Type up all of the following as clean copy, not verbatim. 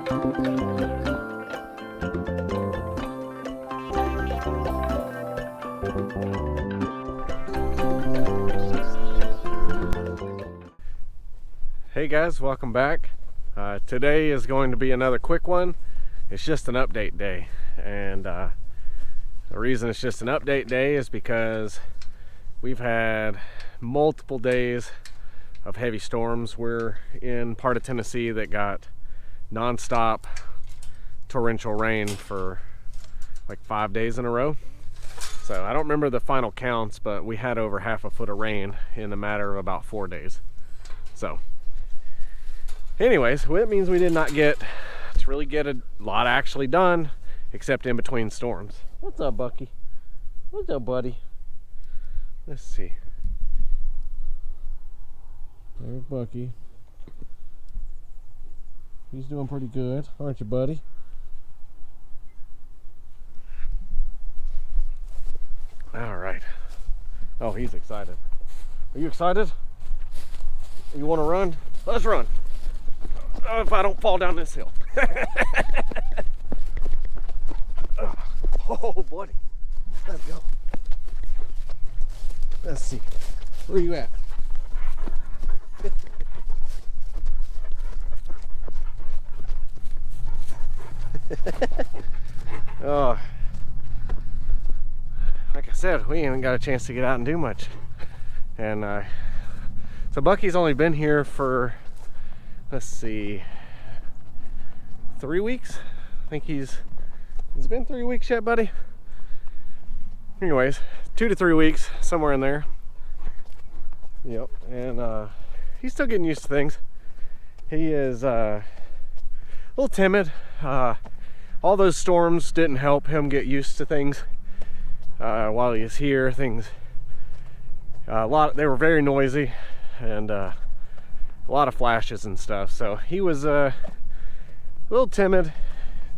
Hey guys, welcome back. Today is going to be another quick one. It's just an update day, and the reason it's just an update day is because we've had multiple days of heavy storms. We're in part of Tennessee that got non-stop torrential rain for like 5 days in a row. So I don't remember the final counts, but we had over half a foot of rain in a matter of about 4 days. So anyways, that means we did not get to really get a lot actually done, except in between storms. What's up, Bucky? What's up, buddy? Let's see. There's Bucky. He's doing pretty good, aren't you, buddy? All right. Oh, he's excited. Are you excited? You want to run? Let's run. If I don't fall down this hill. Oh, buddy. Let's go. Let's see. Where are you at? Oh, like I said, we haven't got a chance to get out and do much. And so Bucky's only been here for, let's see, 3 weeks. I think he's been 3 weeks yet, buddy. Anyways, 2 to 3 weeks, somewhere in there. Yep. And he's still getting used to things. He is a little timid. All those storms didn't help him get used to things while he was here. Things they were very noisy, and a lot of flashes and stuff, so he was a little timid.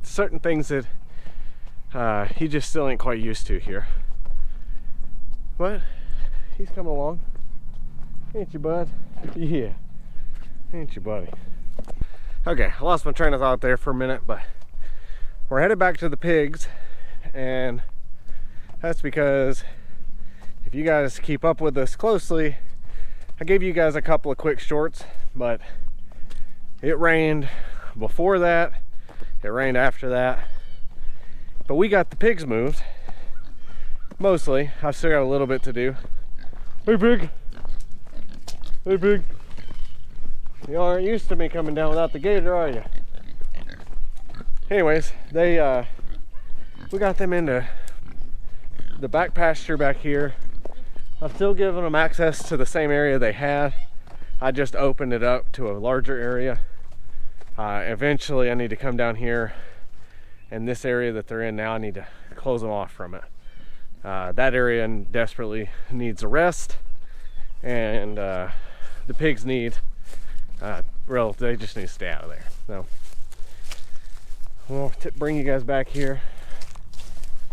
Certain things that he just still ain't quite used to here, but he's coming along, ain't you, bud? Yeah, ain't you, buddy? Okay, I lost my train of thought there for a minute, but we're headed back to the pigs, and that's because if you guys keep up with us closely, I gave you guys a couple of quick shorts, but it rained before that, it rained after that, but we got the pigs moved, mostly. I've still got a little bit to do. Hey, pig. Hey, pig. You aren't used to me coming down without the gator, are you? Anyways, we got them into the back pasture back here. I'm still giving them access to the same area they had. I just opened it up to a larger area. Eventually I need to come down here, and this area that they're in now, I need to close them off from it. That area desperately needs a rest, and the pigs need, they just need to stay out of there. So we'll bring you guys back here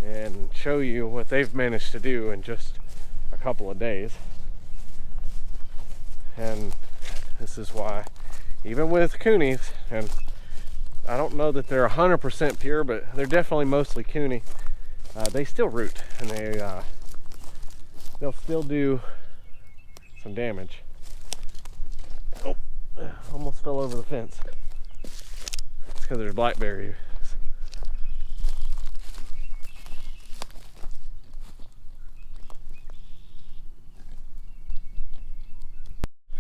and show you what they've managed to do in just a couple of days. And this is why, even with coonies, and I don't know that they're 100% pure, but they're definitely mostly cooney, they still root, and they'll still do some damage. Oh, almost fell over the fence. It's because there's blackberries.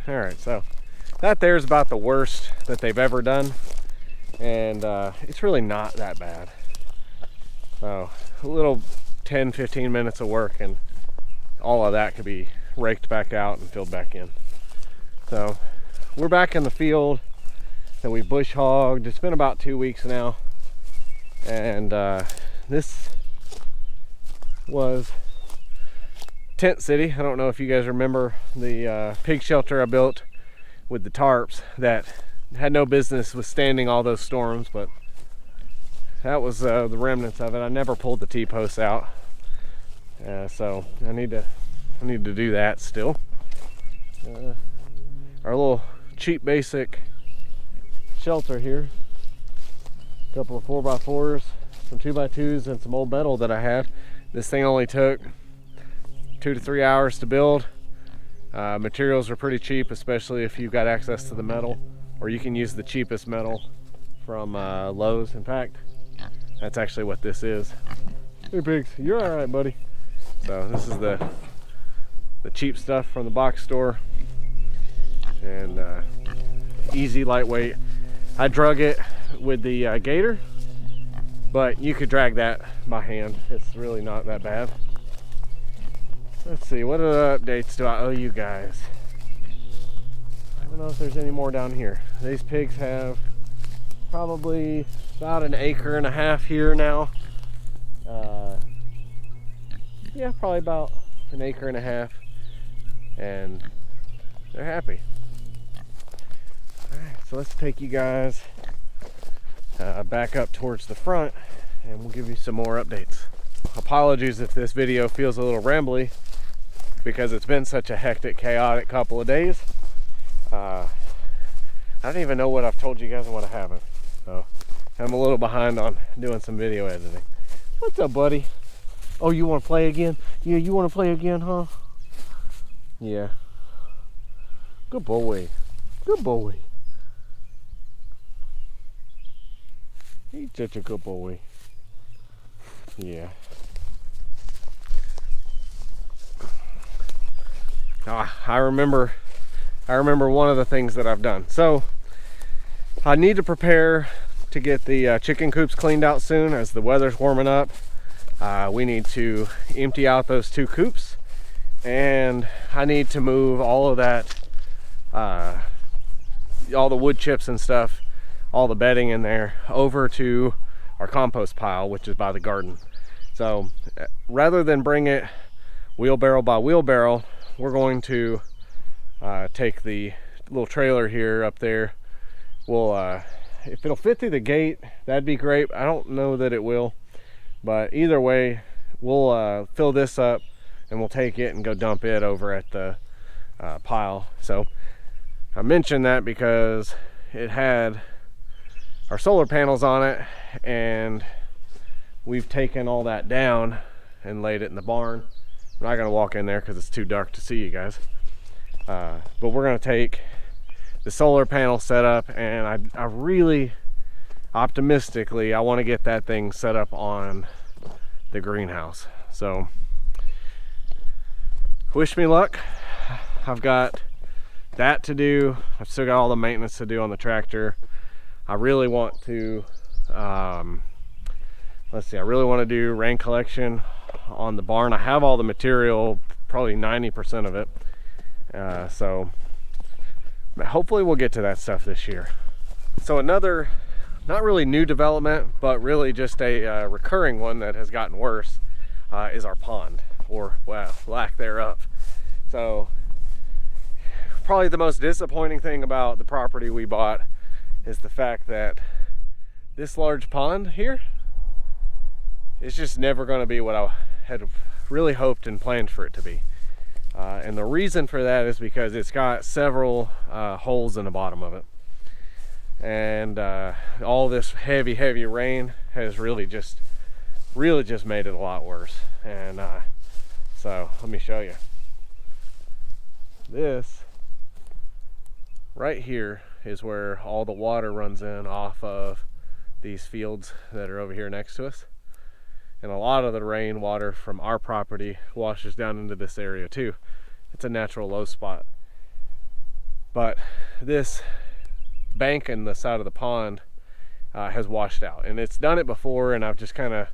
All right, so that there's about the worst that they've ever done, and it's really not that bad. So a little 10-15 minutes of work, and all of that could be raked back out and filled back in. So we're back in the field that we bush hogged. It's been about 2 weeks now, and this was Tent City. I don't know if you guys remember the pig shelter I built with the tarps that had no business withstanding all those storms, but that was the remnants of it. I never pulled the T-posts out, so I need to do that still. Our little cheap basic shelter here. a couple of 4x4s, some 2x2s, and some old metal that I had. This thing only took 2 to 3 hours to build. Materials are pretty cheap, especially if you've got access to the metal, or you can use the cheapest metal from Lowe's. In fact, that's actually what this is. Hey Pigs, you're all right, buddy. So this is the cheap stuff from the box store, and easy, lightweight. I drug it with the gator, but you could drag that by hand. It's really not that bad. Let's see, what other updates do I owe you guys? I don't know if there's any more down here. These pigs have probably about 1.5 acres here now. Yeah, probably about 1.5 acres, and they're happy. All right, so let's take you guys back up towards the front, and we'll give you some more updates. Apologies if this video feels a little rambly, because it's been such a hectic, chaotic couple of days. I don't even know what I've told you guys and what I haven't. So I'm a little behind on doing some video editing. What's up, buddy? Oh, you want to play again? Yeah, you want to play again, huh? Yeah. Good boy. Good boy. He's such a good boy. Yeah. I remember one of the things that I've done. So I need to prepare to get the chicken coops cleaned out soon, as the weather's warming up. We need to empty out those 2 coops, and I need to move all of that, all the wood chips and stuff, all the bedding in there, over to our compost pile, which is by the garden. So rather than bring it wheelbarrow by wheelbarrow, we're going to take the little trailer here up there. We'll if it'll fit through the gate, that'd be great. I don't know that it will, but either way, we'll fill this up and we'll take it and go dump it over at the pile. So I mentioned that because it had our solar panels on it, and we've taken all that down and laid it in the barn. I'm not gonna walk in there because it's too dark to see you guys, but we're gonna take the solar panel set up, and I really optimistically I want to get that thing set up on the greenhouse. So wish me luck. I've got that to do. I've still got all the maintenance to do on the tractor. I really want to let's see, I really want to do rain collection on the barn. I have all the material, probably 90% of it, so hopefully we'll get to that stuff this year. So another, not really new development, but really just a recurring one that has gotten worse, is our pond, or well, lack thereof. So probably the most disappointing thing about the property we bought is the fact that this large pond here is just never going to be what I had really hoped and planned for it to be. And the reason for that is because it's got several holes in the bottom of it, and all this heavy rain has really just made it a lot worse. And so let me show you. This right here is where all the water runs in off of these fields that are over here next to us, and a lot of the rainwater from our property washes down into this area too. It's a natural low spot, but this bank in the side of the pond has washed out, and it's done it before, and I've just kind of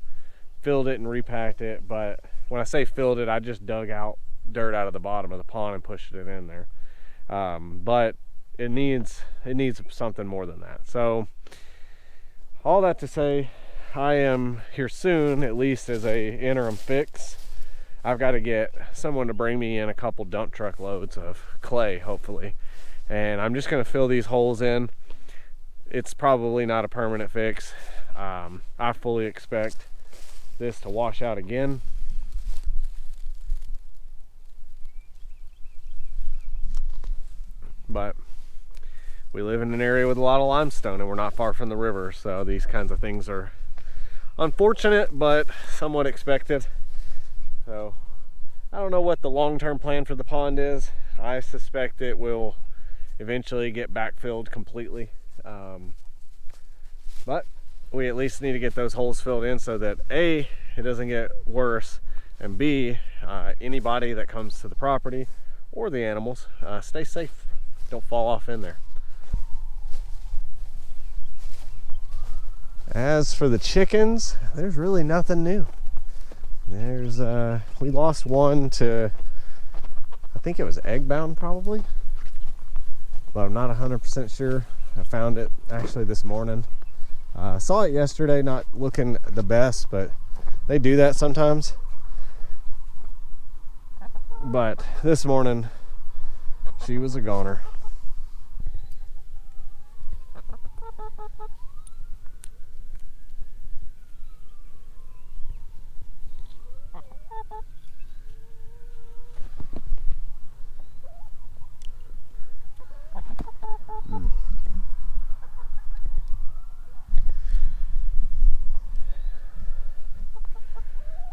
filled it and repacked it. But when I say filled it, I just dug out dirt out of the bottom of the pond and pushed it in there. But it needs something more than that. So all that to say, I am here soon, at least as a interim fix. I've got to get someone to bring me in a couple dump truck loads of clay, hopefully, and I'm just going to fill these holes in. It's probably not a permanent fix. I fully expect this to wash out again, but we live in an area with a lot of limestone and we're not far from the river, so these kinds of things are unfortunate but somewhat expected. So I don't know what the long-term plan for the pond is. I suspect it will eventually get backfilled completely, but we at least need to get those holes filled in so that A, it doesn't get worse, and B, anybody that comes to the property or the animals stay safe, don't fall off in there. As for the chickens, there's really nothing new. There's we lost one to, I think it was egg bound probably, but I'm not 100% sure. I found it actually this morning. Saw it yesterday, not looking the best, but they do that sometimes. But this morning, she was a goner.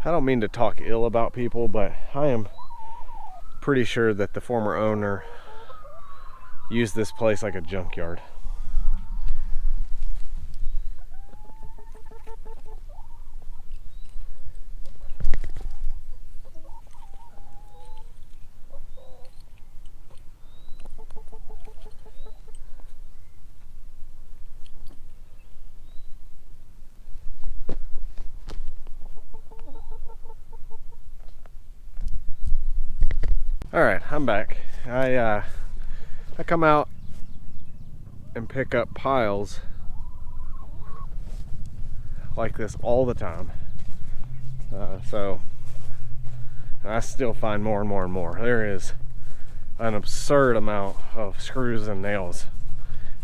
I don't mean to talk ill about people, but I am pretty sure that the former owner used this place like a junkyard. All right, I'm back. I come out and pick up piles like this all the time. So I still find more and more and more. There is an absurd amount of screws and nails,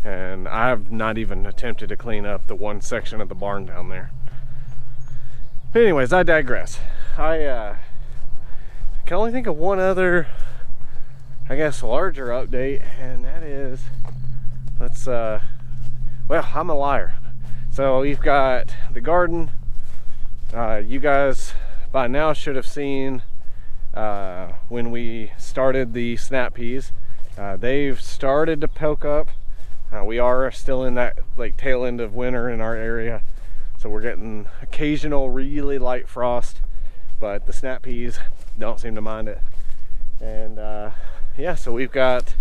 and I've not even attempted to clean up the one section of the barn down there. But anyways, I digress. I can only think of one other, I guess, larger update, and that is, well, I'm a liar. So we've got the garden. You guys by now should have seen when we started the snap peas. They've started to poke up. We are still in that like tail end of winter in our area, so we're getting occasional really light frost, but the snap peas don't seem to mind it. And yeah, so we've got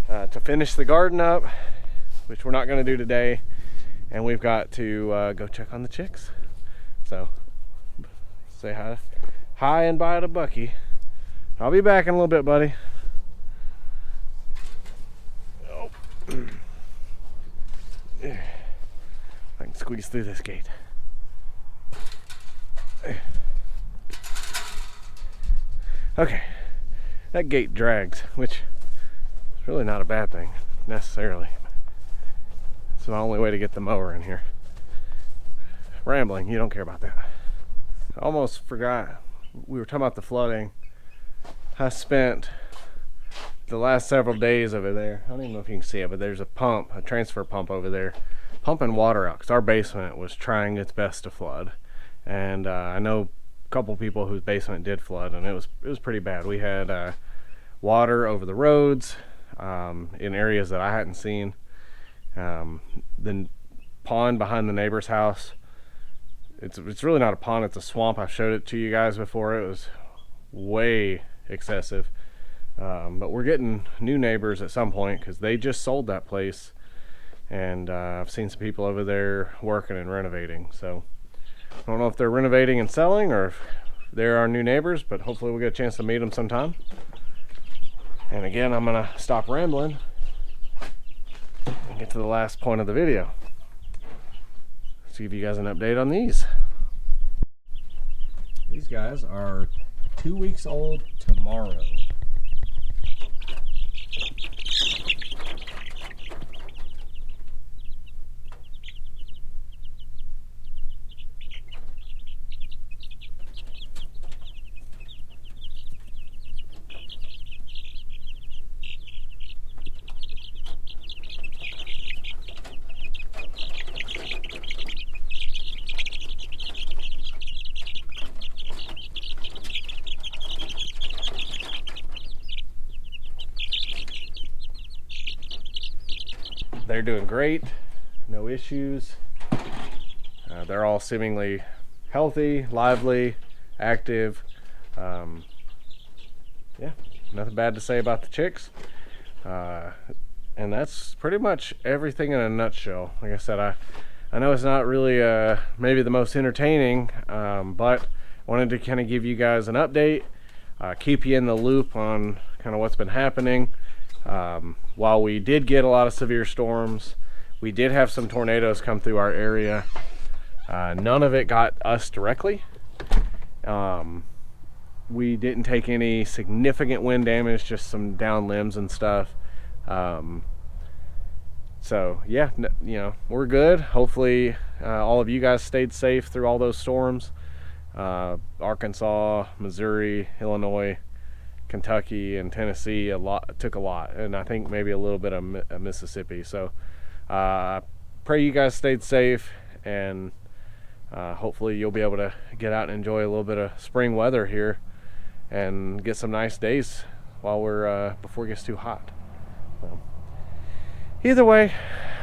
to finish the garden up, which we're not going to do today, and we've got to go check on the chicks. So say hi and bye to Bucky. I'll be back in a little bit, buddy. Oh. I can squeeze through this gate. Okay, that gate drags, which is really not a bad thing necessarily. It's the only way to get the mower in here. Rambling, you don't care about that. I almost forgot, we were talking about the flooding. I spent the last several days over there. I don't even know if you can see it, but there's a pump, a transfer pump over there, pumping water out because our basement was trying its best to flood. And I know couple people whose basement did flood, and it was pretty bad. We had water over the roads in areas that I hadn't seen. The pond behind the neighbor's house, it's really not a pond, it's a swamp. I showed it to you guys before. It was way excessive, but we're getting new neighbors at some point because they just sold that place, and I've seen some people over there working and renovating. So I don't know if they're renovating and selling or if they're our new neighbors, but hopefully we'll get a chance to meet them sometime. And again, I'm gonna stop rambling and get to the last point of the video. Let's give you guys an update on these. These guys are 2 weeks old tomorrow. they're doing great, no issues. They're all seemingly healthy, lively, active. Yeah, nothing bad to say about the chicks. And that's pretty much everything in a nutshell. Like I said, I know it's not really maybe the most entertaining, but I wanted to kind of give you guys an update, keep you in the loop on kind of what's been happening. While we did get a lot of severe storms, we did have some tornadoes come through our area. None of it got us directly. We didn't take any significant wind damage, just some down limbs and stuff. So yeah, you know, we're good. Hopefully all of you guys stayed safe through all those storms. Arkansas, Missouri, Illinois, Kentucky, and Tennessee took a lot, and I think maybe a little bit of Mississippi. So pray you guys stayed safe, and hopefully you'll be able to get out and enjoy a little bit of spring weather here and get some nice days while we're before it gets too hot. So, either way,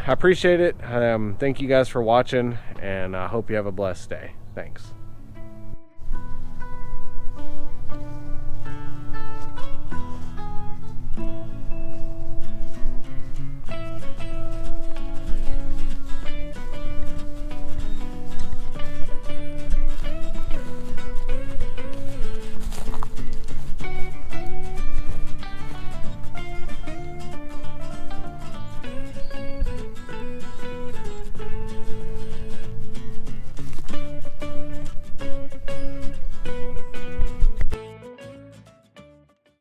I appreciate it. Thank you guys for watching, and I hope you have a blessed day. Thanks.